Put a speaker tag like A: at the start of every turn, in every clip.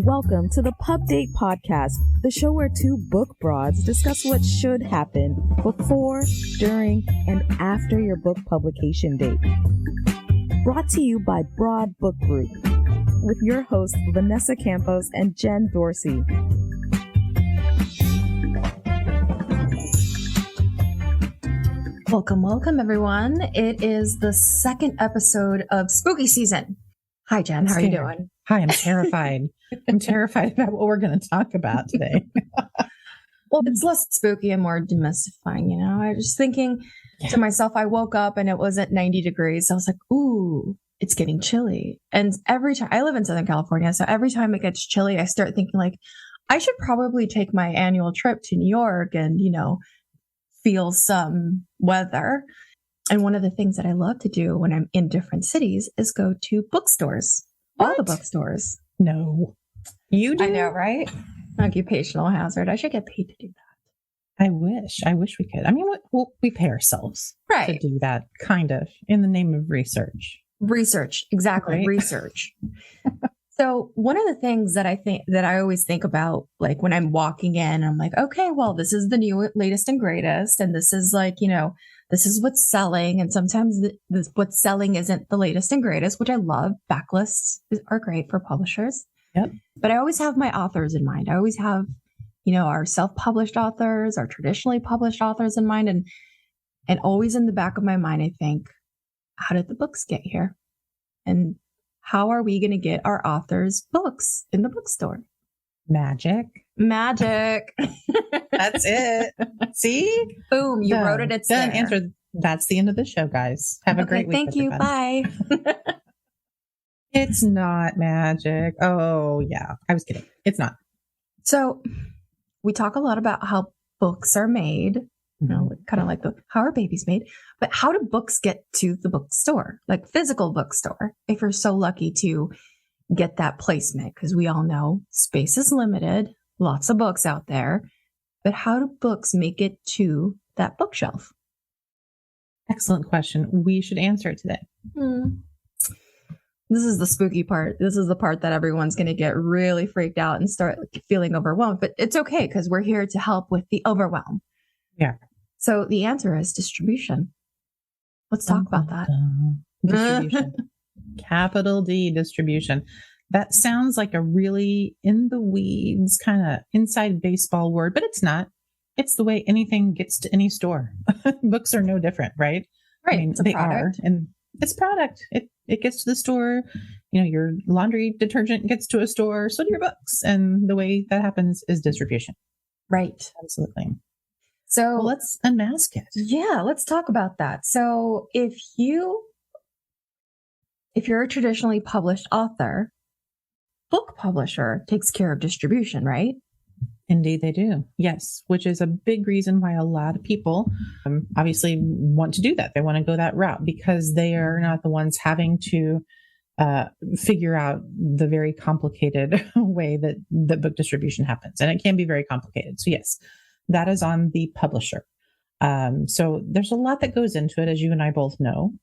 A: Welcome to the Pub Date Podcast, the show where two book broads discuss what should happen before, during, and after your book publication date. Brought to you by Broad Book Group, with your hosts Vanessa Campos and Jen Dorsey. Welcome, everyone. It is the second episode of Spooky Season. Hi, Jen. How are you doing?
B: Hi, I'm terrified. I'm terrified about what we're going to talk about today.
A: Well, it's less spooky and more demystifying, you know? I was thinking to myself, I woke up and it wasn't 90 degrees. I was like, ooh, it's getting chilly. And every time, I live in Southern California, so every time it gets chilly, I start thinking like, I should probably take my annual trip to New York and, you know, feel some weather. And one of the things that I love to do when I'm in different cities is go to bookstores. All the bookstores.
B: No. You do?
A: I know, right? Occupational hazard. I should get paid to do that.
B: I wish we could. I mean, we pay ourselves to do that, kind of, in the name of research.
A: Research. Exactly. Right? Research. So one of the things that I always think about, like when I'm walking in, I'm like, okay, well, this is the new latest and greatest. And this is like, you know, this is what's selling. And sometimes what's selling isn't the latest and greatest, which I love. Backlists are great for publishers.
B: Yep.
A: But I always have my authors in mind. I always have, you know, our self-published authors, our traditionally published authors in mind. And always in the back of my mind, I think, how did the books get here? And how are we going to get our authors' books in the bookstore?
B: Magic. That's it. See?
A: Boom. You wrote it. It's
B: done. Answer. That's the end of the show, guys. Have a great week.
A: Thank you. Bye.
B: It's not magic. Oh, yeah. I was kidding. It's not.
A: So we talk a lot about how books are made, you know, kind of like how are babies made, but how do books get to the bookstore, like physical bookstore, if you're so lucky to get that placement? Because we all know space is limited, lots of books out there, but how do books make it to that bookshelf?
B: Excellent question. We should answer it today.
A: This is the spooky part. This is the part that everyone's going to get really freaked out and start feeling overwhelmed. But it's okay because we're here to help with the overwhelm.
B: Yeah.
A: So the answer is distribution. Let's talk about that.
B: Distribution. Capital D, distribution. That sounds like a really in the weeds kind of inside baseball word, but it's not. It's the way anything gets to any store. Books are no different, right?
A: Right.
B: I mean, they are. And it's product. It gets to the store. You know, your laundry detergent gets to a store. So do your books. And the way that happens is distribution.
A: Right.
B: Absolutely.
A: So
B: let's unmask it.
A: Yeah, let's talk about that. So if you're a traditionally published author, book publisher takes care of distribution, right?
B: Indeed, they do. Yes, which is a big reason why a lot of people obviously want to do that. They want to go that route because they are not the ones having to figure out the very complicated way that the book distribution happens. And it can be very complicated. So yes, that is on the publisher. So there's a lot that goes into it, as you and I both know.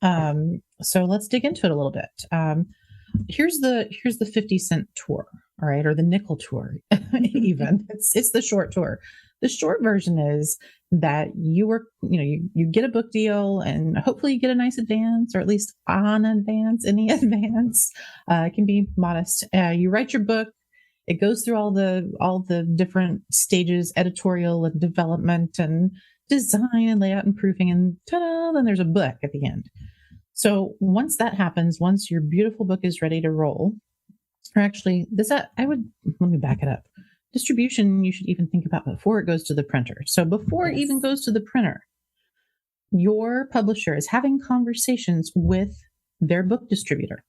B: So let's dig into it a little bit. Here's the 50-cent tour. All right. Or the nickel tour, even. It's the short tour. The short version is that you get a book deal and hopefully you get a nice advance, or at least any advance. It can be modest. You write your book. It goes through all the different stages, editorial and development and design and layout and proofing, and ta-da, then there's a book at the end. So once that happens, once your beautiful book is ready to roll, or actually, let me back it up. Distribution, you should even think about before it goes to the printer. So before it even goes to the printer, your publisher is having conversations with their book distributor.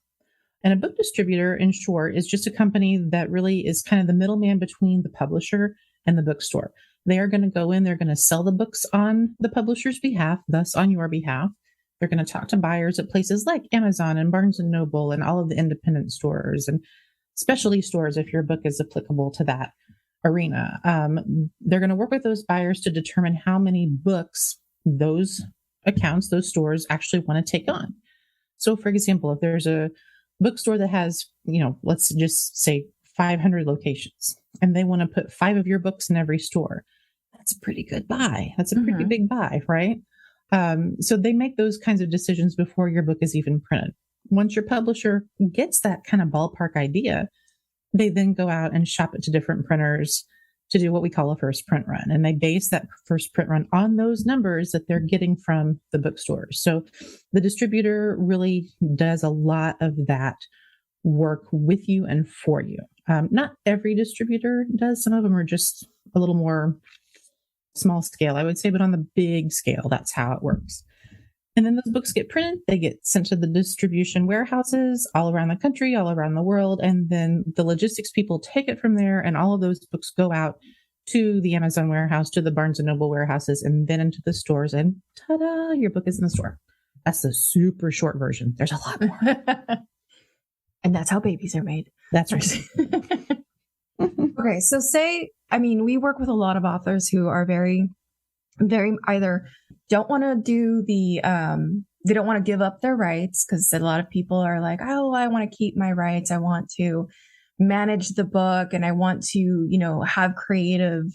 B: And a book distributor, in short, is just a company that really is kind of the middleman between the publisher and the bookstore. They are going to go in, they're going to sell the books on the publisher's behalf, thus on your behalf. They're going to talk to buyers at places like Amazon and Barnes & Noble and all of the independent stores and specialty stores if your book is applicable to that arena. They're going to work with those buyers to determine how many books those accounts, those stores actually want to take on. So, for example, if there's a bookstore that has, let's just say 500 locations and they want to put 5 of your books in every store. That's a pretty good buy. That's a pretty big buy, right? So they make those kinds of decisions before your book is even printed. Once your publisher gets that kind of ballpark idea, they then go out and shop it to different printers to do what we call a first print run. And they base that first print run on those numbers that they're getting from the bookstores. So the distributor really does a lot of that work with you and for you. Not every distributor does. Some of them are just a little more small scale, I would say, but on the big scale, that's how it works. And then those books get printed, they get sent to the distribution warehouses all around the country, all around the world. And then the logistics people take it from there. And all of those books go out to the Amazon warehouse, to the Barnes and Noble warehouses, and then into the stores. And ta-da, your book is in the store. That's the super short version. There's a lot more.
A: And that's how babies are made.
B: That's right.
A: Okay. So we work with a lot of authors who are very, very either don't want to do they don't want to give up their rights, because a lot of people are like, oh, I want to keep my rights. I want to manage the book and I want to, have creative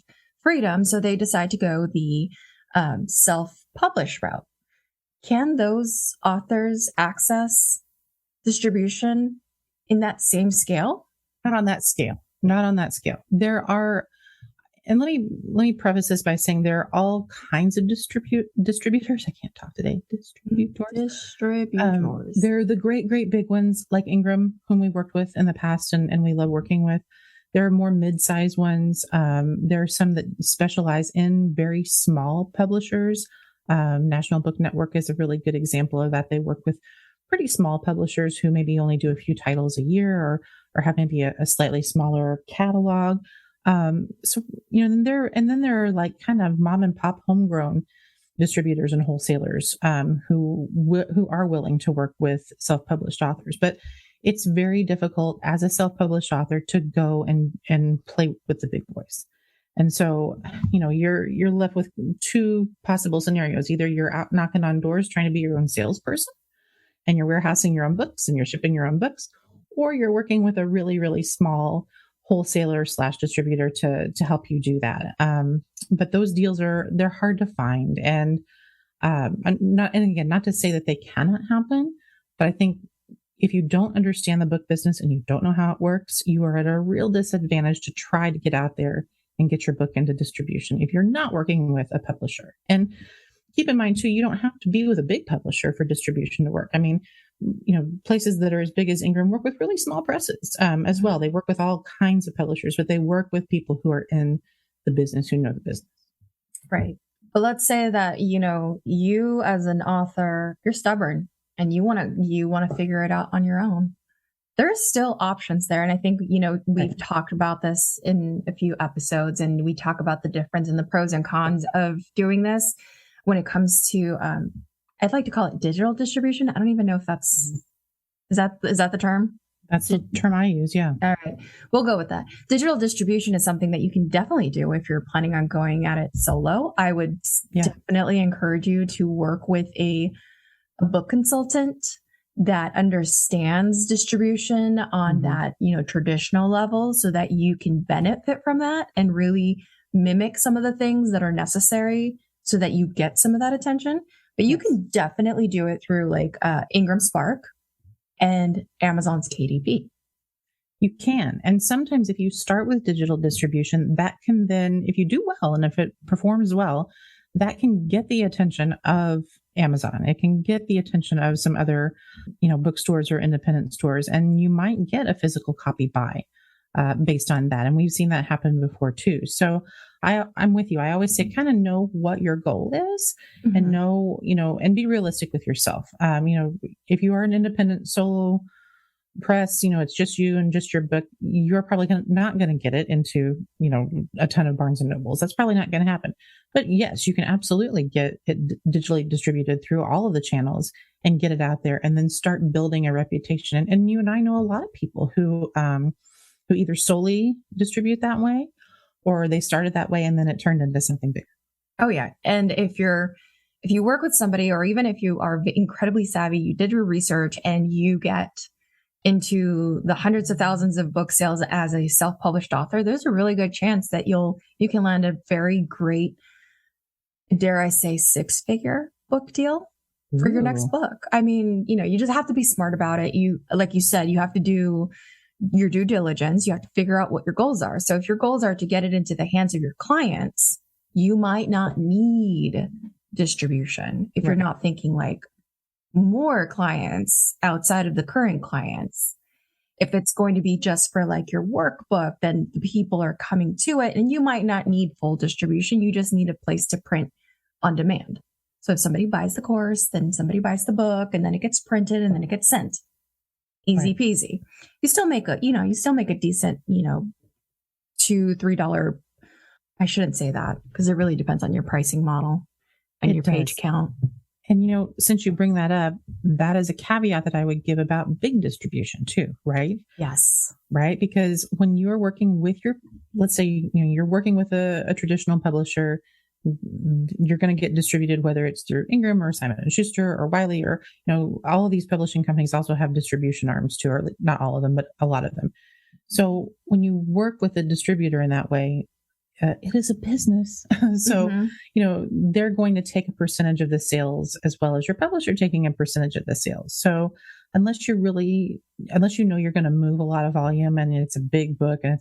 A: freedom. So they decide to go the self-publish route. Can those authors access distribution in that same scale?
B: Not on that scale. Not on that scale. There are, and let me preface this by saying there are all kinds of distributors. I can't talk today. Distributors. They're the great big ones like Ingram, whom we worked with in the past and we love working with. There are more mid-sized ones. There are some that specialize in very small publishers. National Book Network is a really good example of that. They work with pretty small publishers who maybe only do a few titles a year or have maybe a slightly smaller catalog. Then there are like kind of mom and pop homegrown distributors and wholesalers, who are willing to work with self-published authors, but it's very difficult as a self-published author to go and play with the big boys. And so, you're left with two possible scenarios. Either you're out knocking on doors trying to be your own salesperson and you're warehousing your own books and you're shipping your own books, or you're working with a really, really small wholesaler / distributor to help you do that. But those deals they're hard to find. And not to say that they cannot happen, but I think if you don't understand the book business and you don't know how it works, you are at a real disadvantage to try to get out there and get your book into distribution if you're not working with a publisher. And keep in mind too, you don't have to be with a big publisher for distribution to work. I mean, places that are as big as Ingram work with really small presses as well. They work with all kinds of publishers, but they work with people who are in the business, who know the business.
A: Right. But let's say that, you as an author, you're stubborn and you want to figure it out on your own. There's still options there. And I think, we've talked about this in a few episodes, and we talk about the difference and the pros and cons of doing this when it comes to, I'd like to call it digital distribution. I don't even know if is that the term?
B: That's the term I use. Yeah.
A: All right. We'll go with that. Digital distribution is something that you can definitely do if you're planning on going at it solo. I would definitely encourage you to work with a book consultant that understands distribution on that, traditional level, so that you can benefit from that and really mimic some of the things that are necessary so that you get some of that attention. But you can definitely do it through like Ingram Spark and Amazon's KDP.
B: You can. And sometimes if you start with digital distribution, that can then, if you do well and if it performs well, that can get the attention of Amazon. It can get the attention of some other, bookstores or independent stores, and you might get a physical copy buy based on that. And we've seen that happen before too. So I'm with you. I always say kind of know what your goal is and know, and be realistic with yourself. If you are an independent solo press, it's just you and just your book, you're probably not going to get it into, a ton of Barnes and Nobles. That's probably not going to happen. But yes, you can absolutely get it digitally distributed through all of the channels and get it out there and then start building a reputation. And you and I know a lot of people who either solely distribute that way, or they started that way and then it turned into something bigger.
A: Oh yeah. And if you work with somebody, or even if you are incredibly savvy, you did your research and you get into the hundreds of thousands of book sales as a self-published author, there's a really good chance that you can land a very great, dare I say, 6-figure book deal for your next book. I mean, you just have to be smart about it. Like you said, you have to do your due diligence. You have to figure out what your goals are. So if your goals are to get it into the hands of your clients, you might not need distribution if you're not thinking like more clients outside of the current clients. If it's going to be just for like your workbook, then the people are coming to it, and you might not need full distribution. You just need a place to print on demand. So if somebody buys the course, then somebody buys the book, and then it gets printed and then it gets sent. Easy peasy. You still make a decent, $2-3. I shouldn't say that because it really depends on your pricing model and your page count.
B: And, since you bring that up, that is a caveat that I would give about big distribution too, right?
A: Yes.
B: Right. Because when you're working with let's say, you're working with a traditional publisher, you're going to get distributed, whether it's through Ingram or Simon & Schuster or Wiley, or, all of these publishing companies also have distribution arms too, or not all of them, but a lot of them. So when you work with a distributor in that way, it is a business. So, they're going to take a percentage of the sales as well as your publisher taking a percentage of the sales. So unless you're going to move a lot of volume and it's a big book and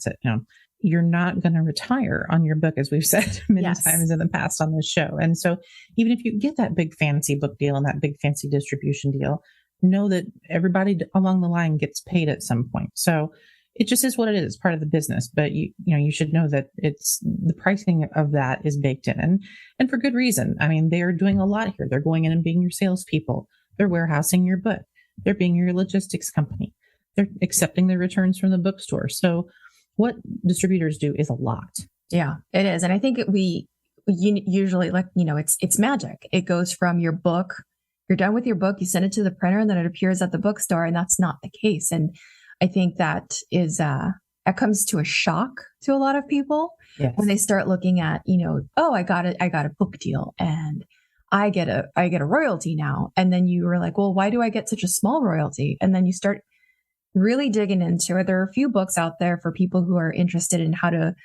B: you're not going to retire on your book, as we've said many times in the past on this show. And so even if you get that big fancy book deal and that big fancy distribution deal, know that everybody along the line gets paid at some point. So it just is what it is. It's part of the business, but you should know that it's the pricing of that is baked in, and for good reason. I mean, they are doing a lot here. They're going in and being your salespeople. They're warehousing your book. They're being your logistics company. They're accepting the returns from the bookstore. So what distributors do is a lot.
A: Yeah, it is. And I think we usually it's magic. It goes from your book. You're done with your book. You send it to the printer and then it appears at the bookstore. And that's not the case. And I think that is, that comes to a shock to a lot of people when they start looking at, I got a book deal and I get a royalty now. And then you were like, well, why do I get such a small royalty? And then you start really digging into it. There are a few books out there for people who are interested in how to,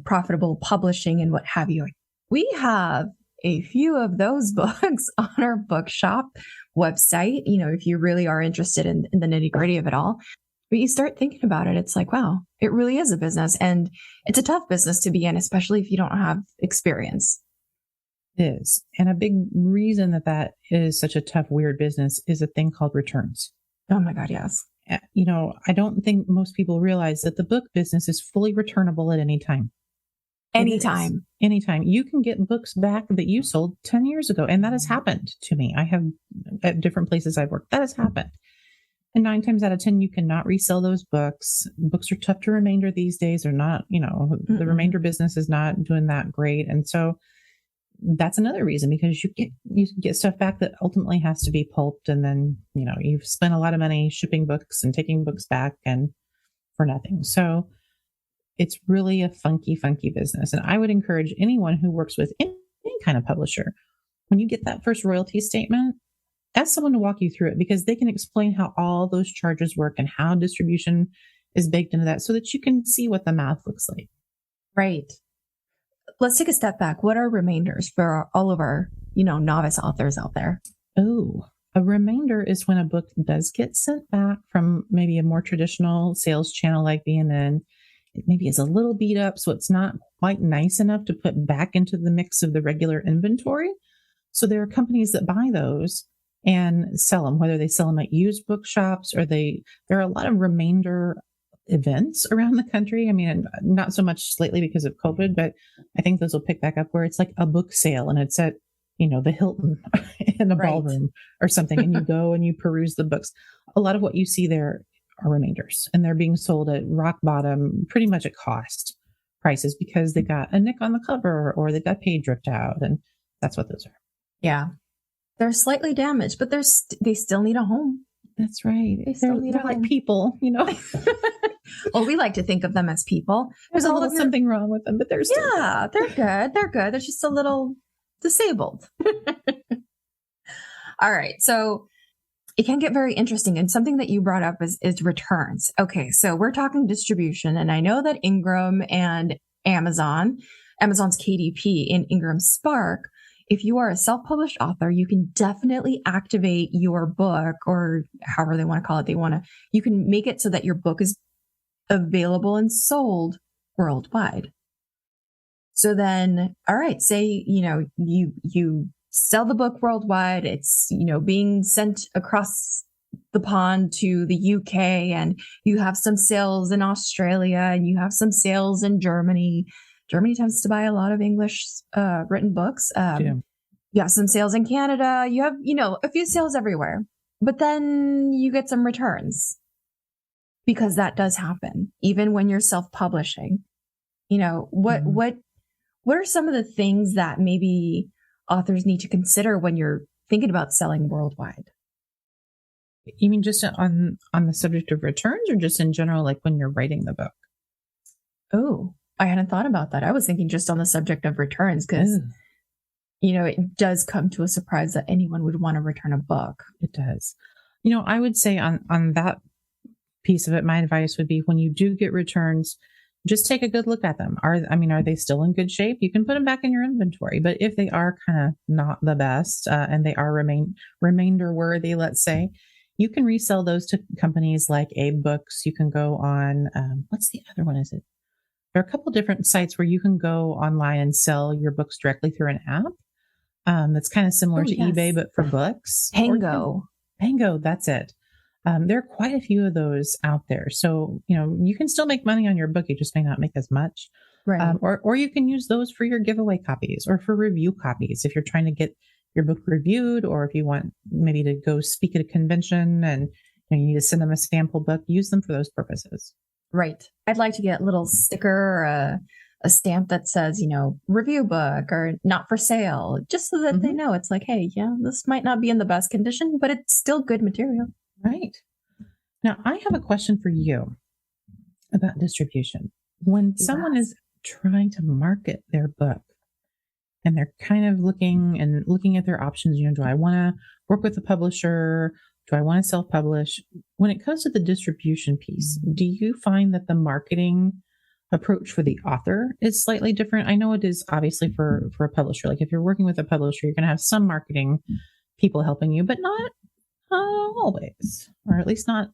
A: profitable publishing and what have you. We have a few of those books on our bookshop website, if you really are interested in the nitty gritty of it all. But you start thinking about it, it's like, wow, it really is a business, and it's a tough business to be in, especially if you don't have experience.
B: It is. And a big reason that is such a tough, weird business is a thing called returns.
A: Oh my God, yes.
B: I don't think most people realize that the book business is fully returnable at any time.
A: Anytime.
B: You can get books back that you sold 10 years ago. And that has happened to me. I have at different places I've worked. That has happened. And 9 times out of 10, you cannot resell those books. Books are tough to remainder these days. They're not, the remainder business is not doing that great. And so that's another reason, because you get stuff back that ultimately has to be pulped. And then, you've spent a lot of money shipping books and taking books back and for nothing. So it's really a funky business. And I would encourage anyone who works with any kind of publisher, when you get that first royalty statement, ask someone to walk you through it, because they can explain how all those charges work and how distribution is baked into that so that you can see what the math looks like.
A: Right. Let's take a step back. What are remainders for all of our, novice authors out there?
B: Oh, a remainder is when a book does get sent back from maybe a more traditional sales channel like B&N. It maybe is a little beat up, so it's not quite nice enough to put back into the mix of the regular inventory. So there are companies that buy those and sell them, whether they sell them at used bookshops or there are a lot of remainder events around the country. I mean, not so much lately because of COVID, but I think those will pick back up, where it's like a book sale and it's at, the Hilton in a ballroom or something. And you go and you peruse the books. A lot of what you see there are remainders, and they're being sold at rock bottom, pretty much at cost prices, because they got a nick on the cover or they got page ripped out. And that's what those are.
A: Yeah. They're slightly damaged, but they still need a home.
B: That's right. They're like people,
A: Well, we like to think of them as people.
B: There's a little something wrong with them, but they're still
A: good. They're good. They're good. They're just a little disabled. All right. So it can get very interesting. And something that you brought up is returns. Okay. So we're talking distribution, and I know that Ingram and Amazon's KDP and Ingram Spark, if you are a self-published author, you can definitely activate your book, or however they want to call it. You can make it so that your book is available and sold worldwide. So then, all right, say, you sell the book worldwide. It's, being sent across the pond to the UK, and you have some sales in Australia, and you have some sales in Germany. Germany tends to buy a lot of English written books. You have some sales in Canada. You have, a few sales everywhere. But then you get some returns, because that does happen even when you're self-publishing. What are some of the things that maybe authors need to consider when you're thinking about selling worldwide?
B: You mean just on the subject of returns, or just in general, like when you're writing the book?
A: Oh, I hadn't thought about that. I was thinking just on the subject of returns, because, it does come to a surprise that anyone would want to return a book.
B: It does. I would say on that piece of it, my advice would be, when you do get returns, just take a good look at them. Are they still in good shape? You can put them back in your inventory. But if they are kind of not the best, and they are remainder worthy, let's say, you can resell those to companies like Abe Books. You can go on, what's the other one? There are a couple different sites where you can go online and sell your books directly through an app. That's kind of similar to eBay, but for books.
A: Pango,
B: that's it. There are quite a few of those out there. So, you can still make money on your book. You just may not make as much.
A: Right.
B: Or you can use those for your giveaway copies, or for review copies. If you're trying to get your book reviewed, or if you want maybe to go speak at a convention and you need to send them a sample book, use them for those purposes.
A: Right. I'd like to get a little sticker or a stamp that says, review book or not for sale, just so that they know it's like, hey, this might not be in the best condition, but it's still good material.
B: Right. Now, I have a question for you about distribution. When someone is trying to market their book, and they're kind of looking at their options, do I want to work with a publisher? Do I want to self-publish? When it comes to the distribution piece, do you find that the marketing approach for the author is slightly different? I know it is obviously for a publisher. Like if you're working with a publisher, you're going to have some marketing people helping you, but not always, or at least not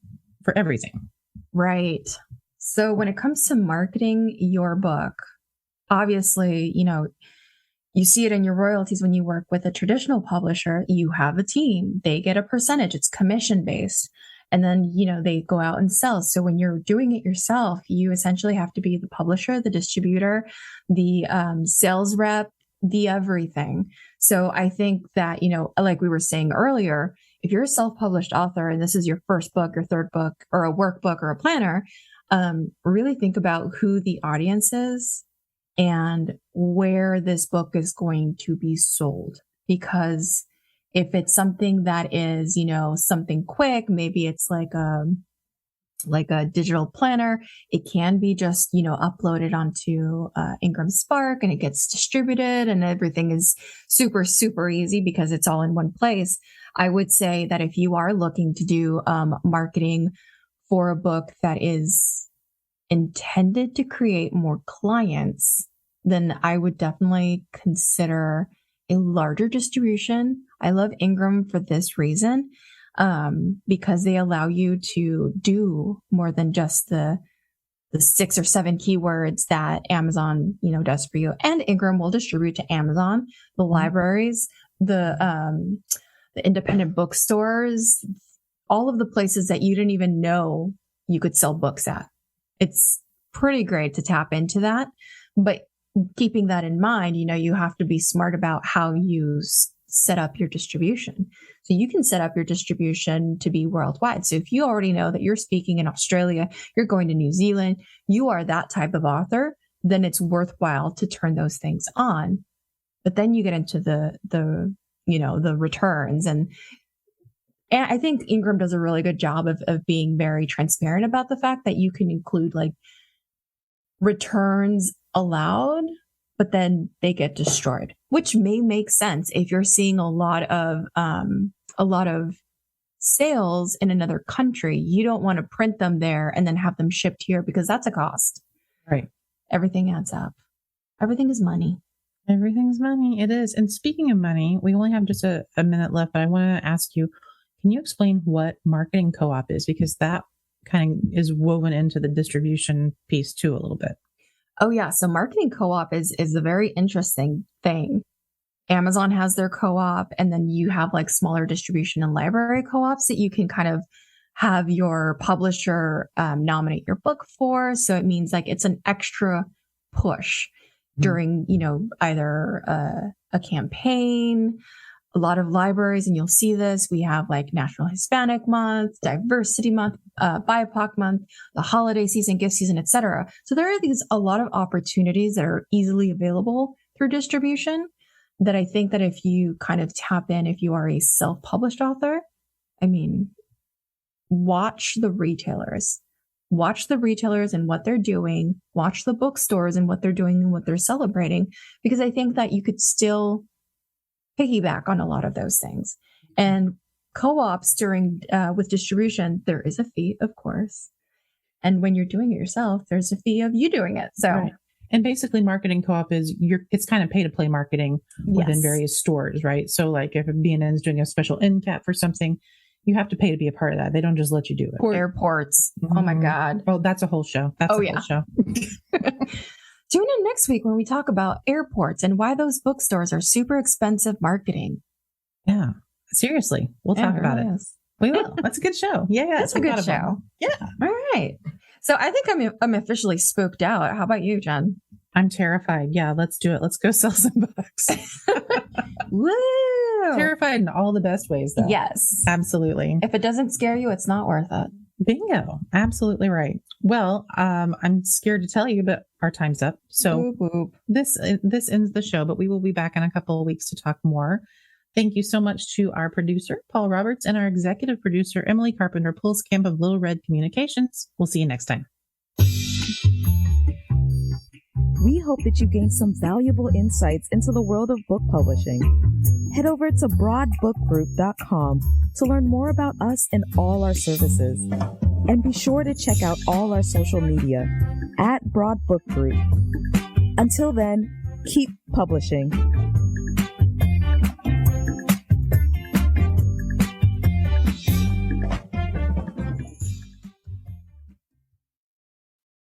B: for everything.
A: Right. So when it comes to marketing your book, obviously, you see it in your royalties when you work with a traditional publisher. You have a team. They get a percentage. It's commission based. And then, they go out and sell. So when you're doing it yourself, you essentially have to be the publisher, the distributor, the sales rep, the everything. So I think that, like we were saying earlier, if you're a self-published author and this is your first book, your third book, or a workbook or a planner, really think about who the audience is and where this book is going to be sold. Because if it's something that is, something quick, maybe it's like a digital planner, it can be just, uploaded onto Ingram Spark and it gets distributed and everything is super, super easy because it's all in one place. I would say that if you are looking to do marketing for a book that is intended to create more clients, then I would definitely consider a larger distribution. I love Ingram for this reason, because they allow you to do more than just the 6 or 7 keywords that Amazon, does for you. And Ingram will distribute to Amazon, the libraries, the independent bookstores, all of the places that you didn't even know you could sell books at. It's pretty great to tap into that. But keeping that in mind, you have to be smart about how you set up your distribution. So you can set up your distribution to be worldwide. So if you already know that you're speaking in Australia, you're going to New Zealand, you are that type of author, then it's worthwhile to turn those things on. But then you get into the returns. And I think Ingram does a really good job of being very transparent about the fact that you can include like returns allowed, but then they get destroyed, which may make sense if you're seeing a lot of sales in another country, you don't want to print them there and then have them shipped here because that's a cost.
B: Right.
A: Everything adds up. Everything is money.
B: Everything's money. It is. And speaking of money, we only have just a minute left, but I want to ask you, can you explain what marketing co-op is? Because that kind of is woven into the distribution piece too a little bit.
A: Oh yeah. So marketing co-op is a very interesting thing. Amazon has their co-op, and then you have like smaller distribution and library co-ops that you can kind of have your publisher nominate your book for. So it means like it's an extra push during, either a campaign. A lot of libraries, and you'll see this, we have like National Hispanic Month, Diversity Month, BIPOC Month, the holiday season, gift season, etc. So there are a lot of opportunities that are easily available through distribution that I think that if you kind of tap in, if you are a self-published author, watch the retailers and what they're doing, watch the bookstores and what they're doing and what they're celebrating, because I think that you could still piggyback on a lot of those things. And co-ops with distribution, there is a fee, of course. And when you're doing it yourself, there's a fee of you doing it. So,
B: right. And basically marketing co-op is it's kind of pay to play marketing within various stores, right? So like if B&N is doing a special end cap for something, you have to pay to be a part of that. They don't just let you do it.
A: Airports. Mm-hmm. Oh my God.
B: Oh, that's a whole show. Whole show.
A: Tune in next week when we talk about airports and why those bookstores are super expensive marketing.
B: Yeah. Seriously. We'll talk about it. We will. That's a good show. Yeah.
A: That's a good show. Yeah. All right. So I think I'm officially spooked out. How about you, Jen?
B: I'm terrified. Yeah, let's do it. Let's go sell some books.
A: Woo!
B: Terrified in all the best ways, though.
A: Yes.
B: Absolutely.
A: If it doesn't scare you, it's not worth it.
B: Bingo. Absolutely right. Well, I'm scared to tell you, but our time's up. So this ends the show, but we will be back in a couple of weeks to talk more. Thank you so much to our producer, Paul Roberts, and our executive producer, Emily Carpenter Pulskamp of Little Red Communications. We'll see you next time.
C: We hope that you gained some valuable insights into the world of book publishing. Head over to broadbookgroup.com to learn more about us and all our services. And be sure to check out all our social media at Broad Book Group. Until then, keep publishing.